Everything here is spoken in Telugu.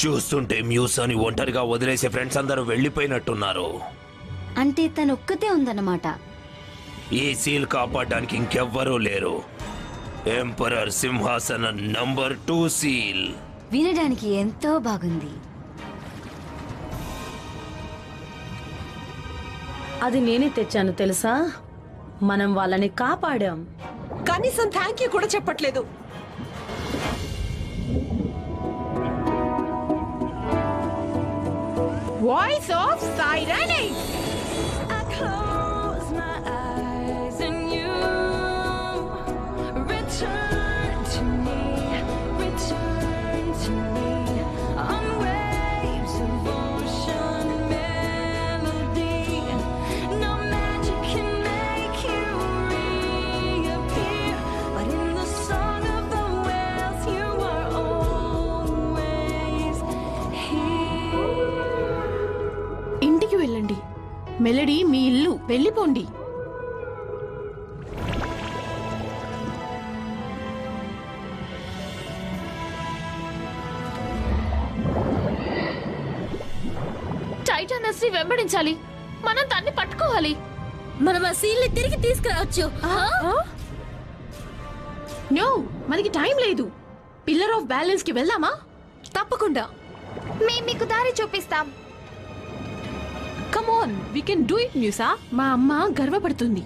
చూస్తుంటే మ్యూసాని ఒంటరిగా వదిలేసే ఫ్రెండ్స్ అందరూ వెళ్ళిపోయినట్టున్నారు. అంటే తను ఒక్కతే ఉందన్నమాట. ఈ సీల్ కాపాడడానికి ఇంకెవ్వరూ లేరు. ఎంపరర్ సింహాసనం నంబర్ 2 సీల్. వినడానికి ఎంతో బాగుంది. అది నేనే తెచ్చాను తెలుసా. మనం వాళ్ళని కాపాడాం. కనీసం థ్యాంక్ యూ కూడా చెప్పట్లేదు. వాయిస్ ఆఫ్ సైరనిక్స్. ఇంటికి వెళ్ళండి. మెలడీ మీ ఇల్లు, వెళ్ళిపోండి. టైటానస్ ని వెంబడించాలి. మనం దాన్ని పట్టుకోవాలి. మనం ఆ సీల్ ని తిరిగి తీసుకురావచ్చు. నో, మనకి టైం లేదు. పిల్లర్ ఆఫ్ బ్యాలెన్స్ కి వెళ్దామా? తప్పకుండా. మేము మీకు దారి చూపిస్తాం. Come on, we can do it మ్యూసా. మా అమ్మ గర్వపడుతుంది.